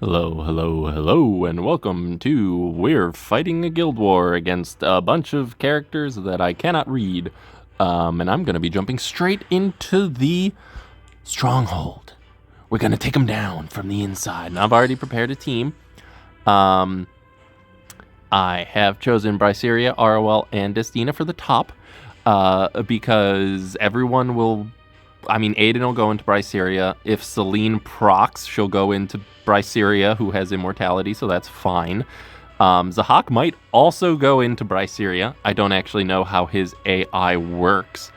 Hello, hello, hello, and welcome to We're Fighting a Guild War against a bunch of characters that I cannot read. And I'm going to be jumping straight into the stronghold. We're going to take them down from the inside. And I've already prepared a team. I have chosen Bryceria, Arwell, and Destina for the top. Because everyone will... Aiden will go into Bryceria. If Celine procs, she'll go into Bryceria, who has immortality, so that's fine. Zahak might also go into Bryceria. I don't actually know how his AI works.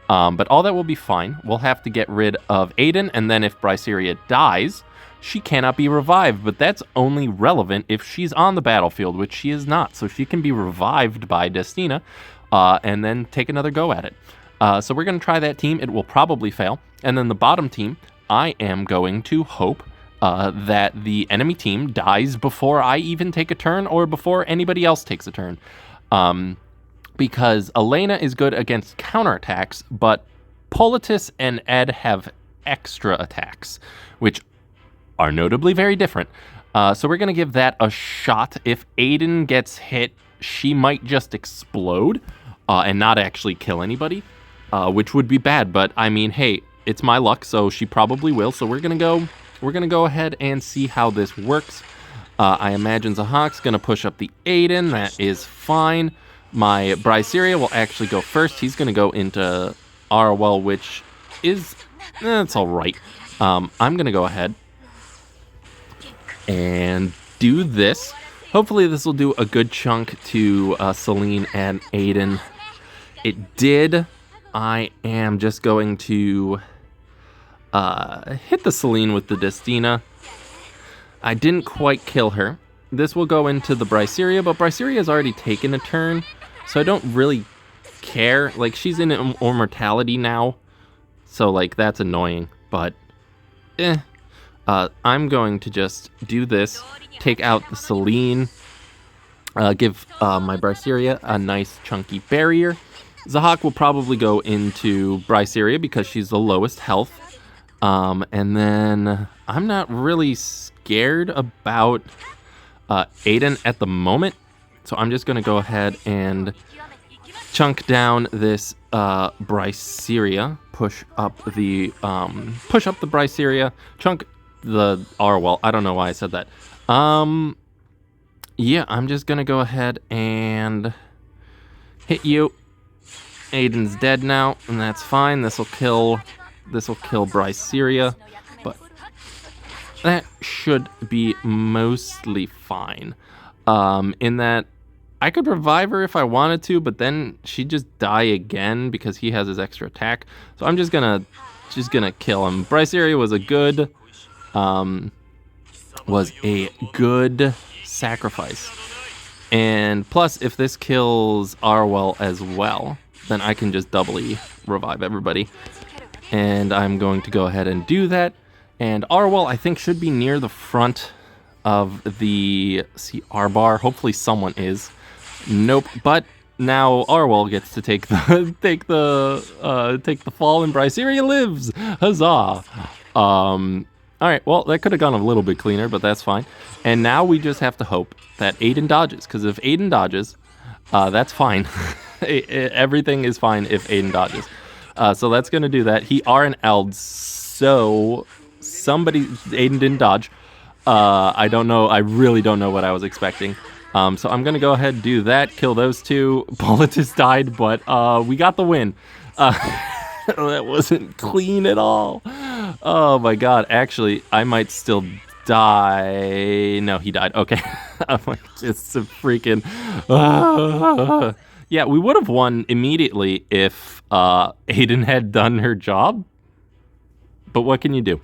But all that will be fine. We'll have to get rid of Aiden, and then if Bryceria dies, she cannot be revived. But that's only relevant if she's on the battlefield, which she is not. So she can be revived by Destina, and then take another go at it. So we're going to try that team. It will probably fail. And then the bottom team, I am going to hope that the enemy team dies before I even take a turn or before anybody else takes a turn. Because Elena is good against counterattacks, but Politis and Ed have extra attacks, which are notably very different. So we're going to give that a shot. If Aiden gets hit, she might just explode and not actually kill anybody. Which would be bad, but hey, it's my luck, so she probably will. So we're gonna go ahead and see how this works. I imagine Zahak's gonna push up the Aiden. That is fine. My Bryceria will actually go first. He's gonna go into Arwell, which is it's all right. I'm gonna go ahead and do this. Hopefully, this will do a good chunk to Celine and Aiden. It did. I am just going to hit the Celine with the Destina. I didn't quite kill her. This will go into the Bryceria, but Bryceria has already taken a turn, so I don't really care. Like, she's in immortality now, so, that's annoying, but I'm going to just do this, take out the Celine, give my Bryceria a nice chunky barrier. Zahak will probably go into Bryceria because she's the lowest health. And then I'm not really scared about Aiden at the moment. So I'm just going to go ahead and chunk down this Bryceria. Push up the Bryceria. Chunk the Arwell. I don't know why I said that. Yeah, I'm just going to go ahead and hit you. Aiden's dead now, and that's fine. This will kill Bryceria, but that should be mostly fine. In that I could revive her if I wanted to, but then she'd just die again because he has his extra attack. So I'm just gonna kill him. Bryceria was a good sacrifice. And plus, if this kills Arwell as well, then I can just doubly revive everybody. And I'm going to go ahead and do that. And Arwell, I think, should be near the front of the CR bar. Hopefully someone is. Nope. But now Arwell gets to take the fall, and Bryceria lives. Huzzah! All right, well, that could have gone a little bit cleaner, but that's fine. And now we just have to hope that Aiden dodges, because if Aiden dodges, that's fine. Everything is fine if Aiden dodges. So that's going to do that. He RNL'd, so Aiden didn't dodge. I don't know. I really don't know what I was expecting. So I'm going to go ahead and do that, kill those two. Politis died, but we got the win. That wasn't clean at all. Oh my god. Actually, I might still die. No, he died. Okay. I'm like, it's a freaking... Yeah, we would have won immediately if Aiden had done her job. But what can you do?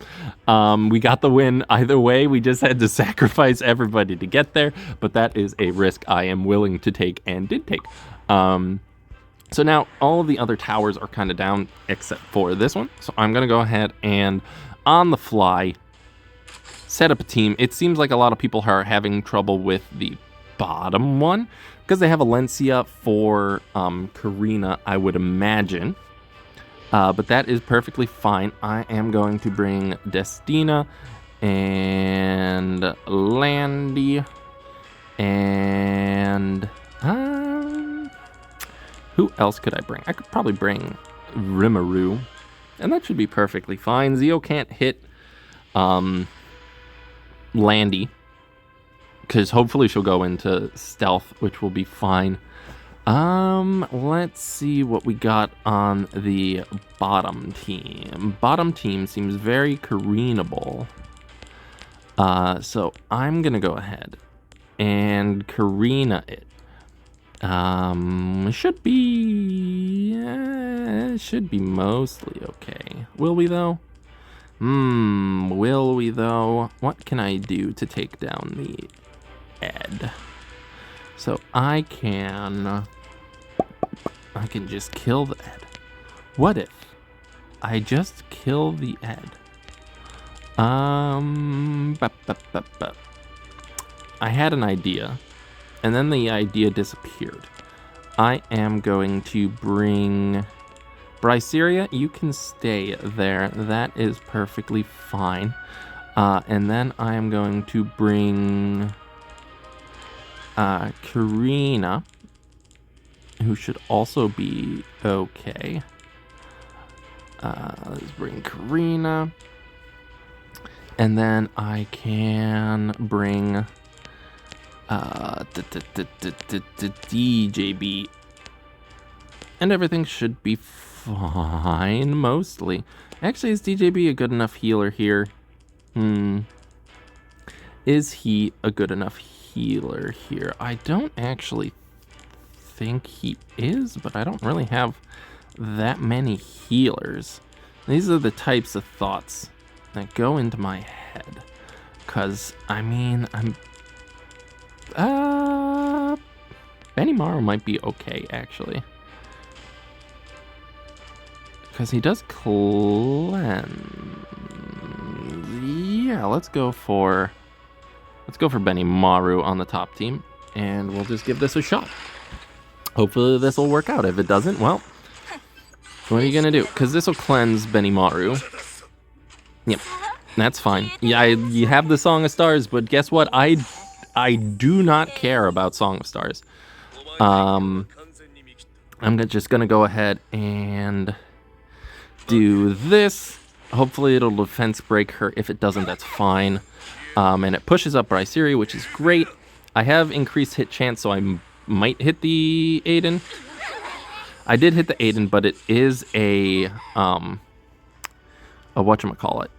We got the win either way. We just had to sacrifice everybody to get there. But that is a risk I am willing to take and did take. So now all of the other towers are kind of down except for this one. So I'm going to go ahead and on the fly set up a team. It seems like a lot of people are having trouble with the bottom one because they have Alencia for Karina, I would imagine. But that is perfectly fine. I am going to bring Destina and and Landy. And who else could I bring? I could probably bring Rimuru, and that should be perfectly fine. Zeo can't hit Landy, because hopefully she'll go into stealth, which will be fine. Let's see what we got on the bottom team. Bottom team seems very Karina-able. So I'm gonna go ahead and Karina it. Should be mostly okay. Will we though? Will we though? What can I do to take down the Ed? So I can just kill the Ed. What if I just kill the Ed? I had an idea, and then the idea disappeared. I am going to bring Bryceria. You can stay there. That is perfectly fine. And then I am going to bring Karina, who should also be okay. Let's bring Karina. And then I can bring DJB. And everything should be fine, mostly. Actually, is DJB a good enough healer here? Is he a good enough healer here? I don't actually think he is, but I don't really have that many healers. These are the types of thoughts that go into my head. Because, I mean, Benimaru might be okay, actually. Because he does cleanse. Yeah, let's go for Benimaru on the top team, and we'll just give this a shot. Hopefully this will work out. If it doesn't, well, what are you gonna do? Because this will cleanse Benimaru. Yep, that's fine. Yeah, you have the Song of Stars, but guess what? I do not care about Song of Stars. I'm just gonna go ahead and do this. Hopefully it'll defense break her. If it doesn't, that's fine. And it pushes up Bryceria, which is great. I have increased hit chance, so I might hit the Aiden. I did hit the Aiden, but it is a whatchamacallit,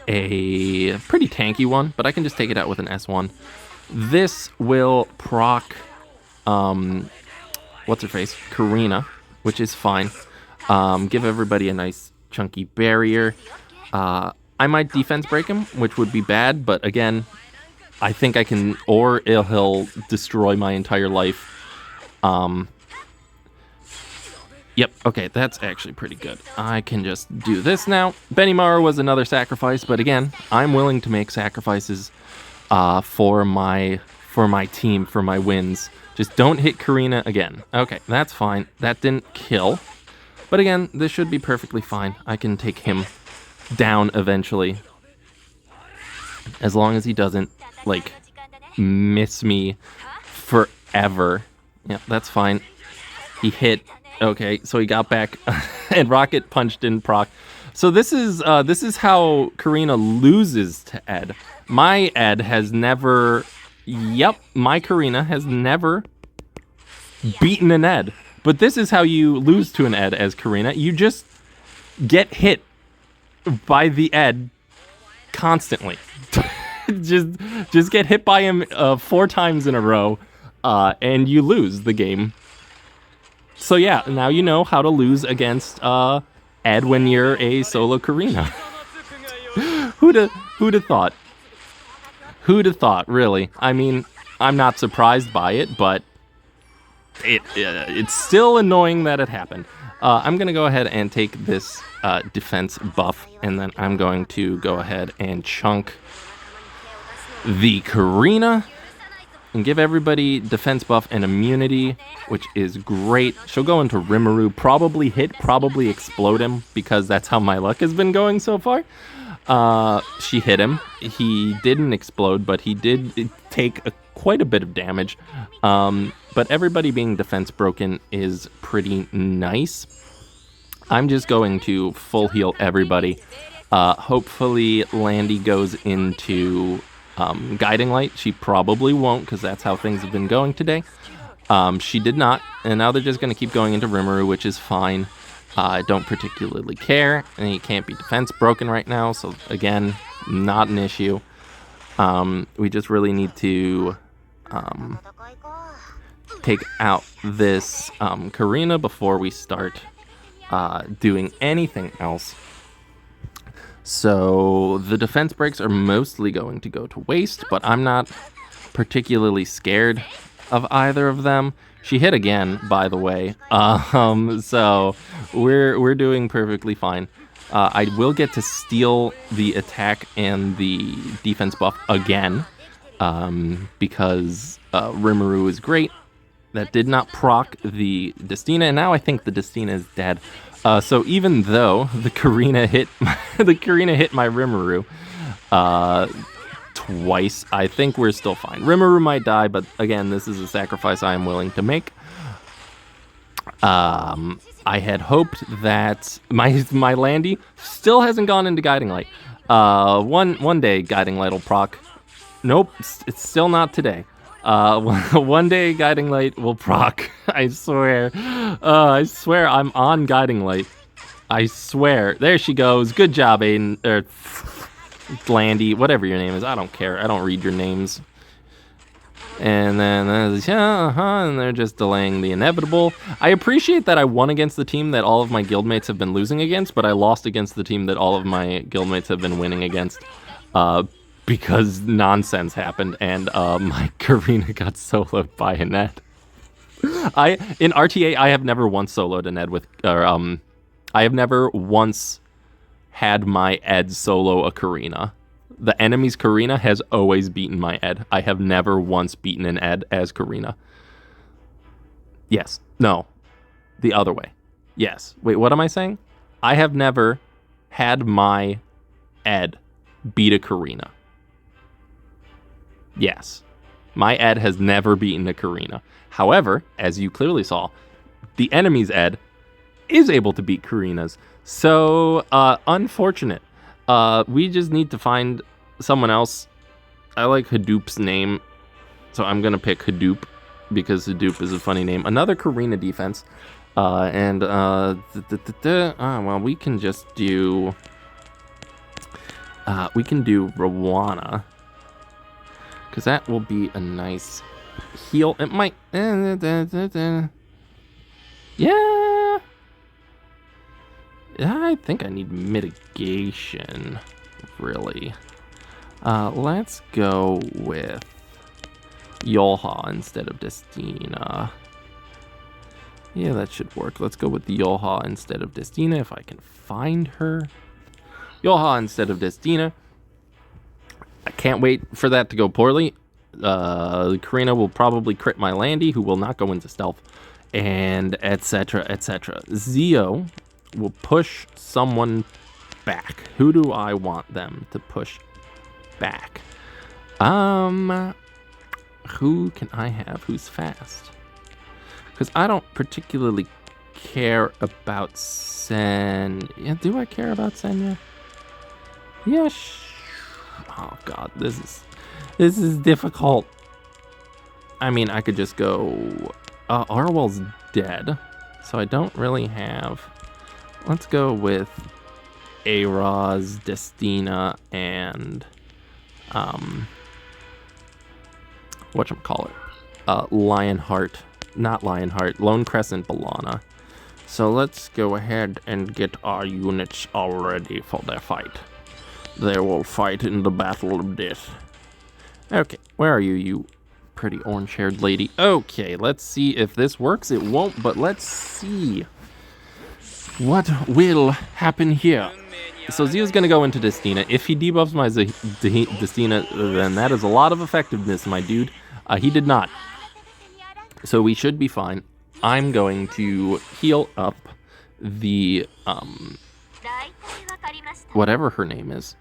a pretty tanky one, but I can just take it out with an S1. This will proc, what's her face? Karina, which is fine. Give everybody a nice chunky barrier. I might defense break him, which would be bad, but again, I think I can, or he'll destroy my entire life. Yep, okay, that's actually pretty good. I can just do this now. Benimaru was another sacrifice, but again, I'm willing to make sacrifices for my team, for my wins. Just don't hit Karina again. Okay, that's fine. That didn't kill. But again, this should be perfectly fine. I can take him down eventually. As long as he doesn't, like, miss me forever. Yeah, that's fine. He hit. Okay, so he got back, and Rocket punched in proc. So this is how Karina loses to Ed. My Ed has never. Yep, my Karina has never beaten an Ed. But this is how you lose to an Ed as Karina. You just get hit by the Ed constantly. just get hit by him 4 times in a row, and you lose the game. So yeah, now you know how to lose against Ed when you're a solo Karina. Who'd have thought? Who'd have thought, really? I mean, I'm not surprised by it, but it's still annoying that it happened. I'm going to go ahead and take this defense buff, and then I'm going to go ahead and chunk the Karina and give everybody defense buff and immunity, which is great. She'll go into Rimuru, probably hit, probably explode him, because that's how my luck has been going so far. She hit him. He didn't explode, but he did take quite a bit of damage. But everybody being defense broken is pretty nice. I'm just going to full heal everybody. Hopefully Landy goes into Guiding Light. She probably won't, because that's how things have been going today. She did not, and now they're just going to keep going into Rimuru, which is fine. I don't particularly care, and he can't be defense broken right now, so again, not an issue. We just really need to take out this Karina before we start doing anything else. So the defense breaks are mostly going to go to waste, but I'm not particularly scared of either of them. She hit again, by the way, so we're doing perfectly fine. I will get to steal the attack and the defense buff again, because Rimuru is great. That did not proc the Destina, and now I think the Destina is dead. So even though the Karina hit my Rimuru twice, I think we're still fine. Rimuru might die, but again, this is a sacrifice I am willing to make. I had hoped that my Landy still hasn't gone into Guiding Light. One day Guiding Light will proc. Nope, it's still not today. One day Guiding Light will proc. I swear. I swear I'm on Guiding Light. I swear. There she goes. Good job, Aiden. Landy, whatever your name is. I don't care. I don't read your names. And then, and they're just delaying the inevitable. I appreciate that I won against the team that all of my guildmates have been losing against, but I lost against the team that all of my guildmates have been winning against. Because nonsense happened, and my Karina got soloed by an Ed. In RTA, I have never once soloed an Ed with, I have never once had my Ed solo a Karina. The enemy's Karina has always beaten my Ed. I have never once beaten an Ed as Karina. Yes. No. The other way. Yes. Wait, what am I saying? I have never had my Ed beat a Karina. Yes. My Ed has never beaten a Karina. However, as you clearly saw, the enemy's Ed is able to beat Karinas. So, unfortunate. We just need to find someone else. I like Hadoop's name, so I'm going to pick Hadoop because Hadoop is a funny name. Another Karina defense. Well, we can just do... we can do Rowana, because that will be a nice heal. It might... Yeah. I think I need mitigation, really. Let's go with Yolha instead of Destina. Yeah, that should work. Let's go with Yolha instead of Destina if I can find her. Yolha instead of Destina. I can't wait for that to go poorly. Karina will probably crit my Landy, who will not go into stealth, and etc, etc. Zio will push someone back. Who do I want them to push back? Who can I have who's fast? Because I don't particularly care about Sen. Yeah, do I care about Senya? Yeah. Oh god, this is difficult. I mean, I could just go. Arwell's dead, so I don't really have. Let's go with Araz, Destina, and whatchamacallit? Lionheart. Not Lionheart. Lone Crescent Balana. So let's go ahead and get our units all ready for their fight. They will fight in the battle of death. Okay, where are you, you pretty orange-haired lady? Okay, let's see if this works. It won't, but let's see what will happen here. So Zio's going to go into Destina. If he debuffs my Destina, then that is a lot of effectiveness, my dude. He did not. So we should be fine. I'm going to heal up the, whatever her name is.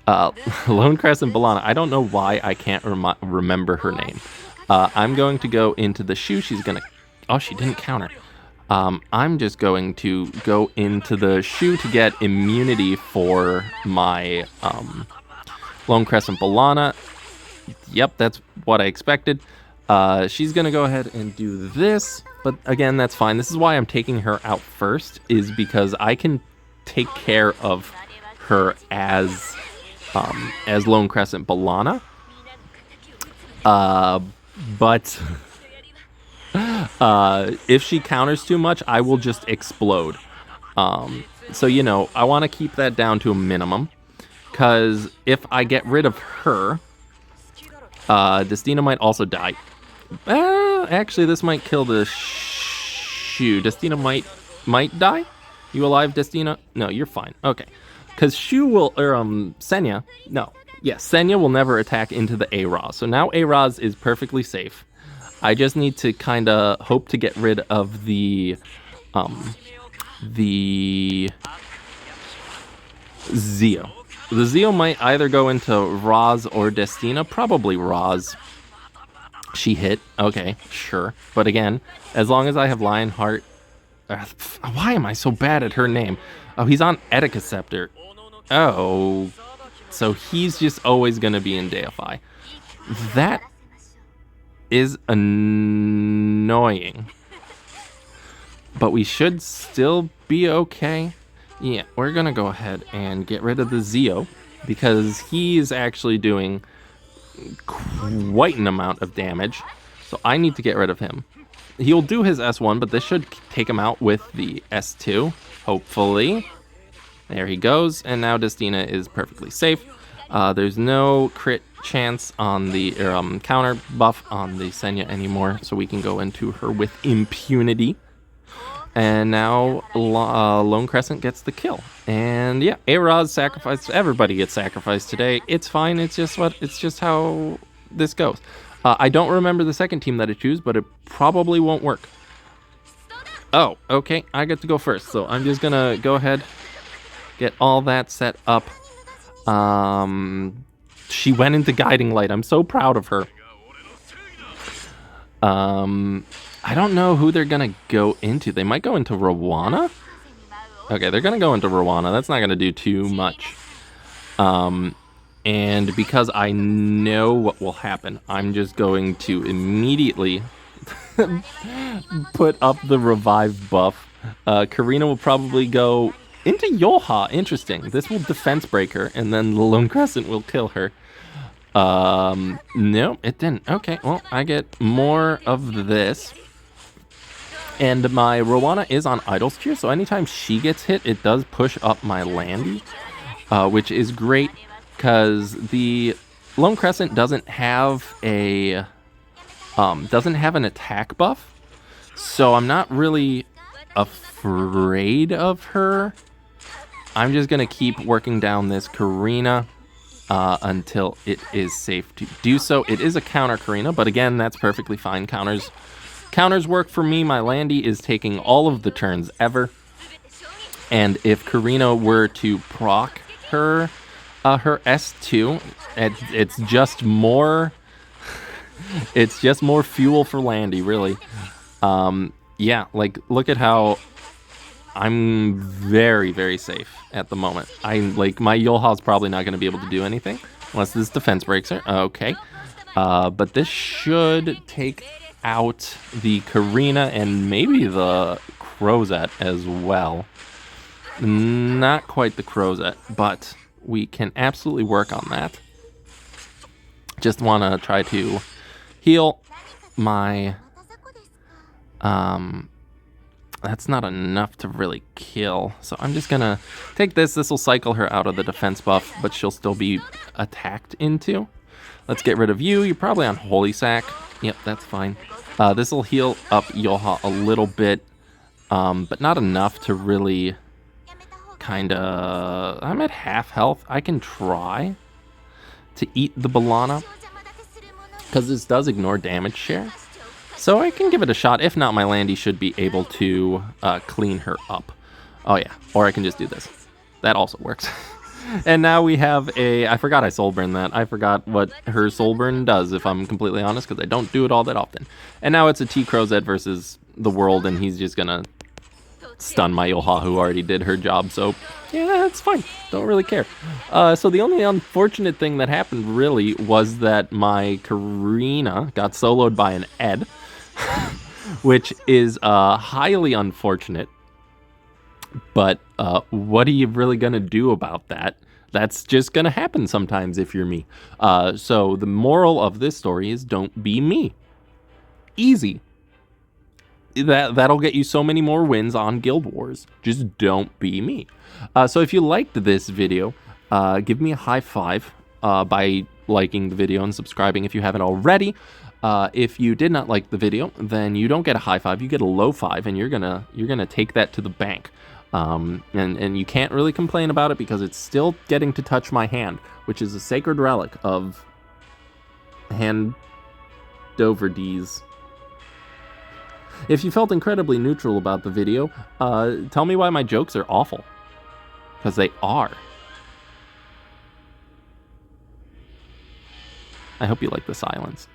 Lone Crescent Balana. I don't know why I can't remember her name. I'm going to go into the Shu. She's going to... Oh, she didn't counter. I'm just going to go into the Shu to get immunity for my Lone Crescent Balana. Yep, that's what I expected. She's going to go ahead and do this. But again, that's fine. This is why I'm taking her out first, is because I can take care of her as Lone Crescent Balana. But if she counters too much, I will just explode. So, you know, I want to keep that down to a minimum. Because if I get rid of her, Destina might also die. Actually, this might kill the Shu. Destina might die? You alive, Destina? No, you're fine. Okay. Because Shu will, Senya, no. Yes, Senya will never attack into the A-Raz. So now A-Raz is perfectly safe. I just need to kind of hope to get rid of the Zeo. The Zeo might either go into Raz or Destina. Probably Raz. She hit. Okay, sure. But again, as long as I have Lionheart... why am I so bad at her name? Oh, he's on Edeacracy. Oh, so he's just always going to be in Deify. That is annoying. But we should still be okay. Yeah, we're going to go ahead and get rid of the Zeo, because he's actually doing quite an amount of damage. So I need to get rid of him. He'll do his S1, but this should take him out with the S2, hopefully. There he goes, and now Destina is perfectly safe. There's no crit chance on the counter buff on the Senya anymore, so we can go into her with impunity. And now Lone Crescent gets the kill. And yeah, A-Raz sacrificed. Everybody gets sacrificed today. It's fine. It's just how this goes. I don't remember the second team that I choose, but it probably won't work. Oh, okay. I get to go first, so I'm just gonna go ahead, get all that set up. She went into Guiding Light. I'm so proud of her. I don't know who they're gonna go into. They might go into Rowana? Okay, they're gonna go into Rowana. That's not gonna do too much. And because I know what will happen, I'm just going to immediately put up the revive buff. Karina will probably go into Yoha. Interesting. This will defense break her, and then the Lone Crescent will kill her. No, it didn't. Okay, well, I get more of this. And my Rowana is on Idol's Cheer, so anytime she gets hit, it does push up my Landy, which is great, because the Lone Crescent doesn't have an attack buff, so I'm not really afraid of her. I'm just gonna keep working down this Karina until it is safe to do so. It is a counter Karina, but again, that's perfectly fine. Counters work for me. My Landy is taking all of the turns ever. And if Karina were to proc her S2, it's just more fuel for Landy, really. Yeah, like, look at how I'm very, very safe at the moment. My Yolha's probably not going to be able to do anything unless this defense breaks her. Okay. But this should take out the Karina and maybe the Crozet as well. Not quite the Crozet, but we can absolutely work on that. Just want to try to heal my... That's not enough to really kill. So I'm just going to take this. This will cycle her out of the defense buff, but she'll still be attacked into. Let's get rid of you. You're probably on Holy Sack. Yep, that's fine. This will heal up Yoha a little bit, but not enough to really kind of... I'm at half health. I can try to eat the Balana, because this does ignore damage share. So I can give it a shot. If not, my Landy should be able to clean her up. Oh yeah, or I can just do this. That also works. And now we have a... I forgot I soulburn that. I forgot what her soulburn does, if I'm completely honest, because I don't do it all that often. And now it's a T-Crozet versus the world, and he's just gonna stun my Yoha, who already did her job, so yeah, that's fine. Don't really care. So the only unfortunate thing that happened, really, was that my Karina got soloed by an Ed, which is highly unfortunate. But what are you really going to do about that? That's just going to happen sometimes if you're me. So the moral of this story is don't be me. Easy. That'll get you so many more wins on Guild Wars. Just don't be me. So if you liked this video, give me a high five by liking the video and subscribing if you haven't already. If you did not like the video, then you don't get a high five, you get a low five, and you're gonna take that to the bank. And you can't really complain about it because it's still getting to touch my hand, which is a sacred relic of hand Doverdees. If you felt incredibly neutral about the video, tell me why my jokes are awful. Because they are. I hope you like the silence.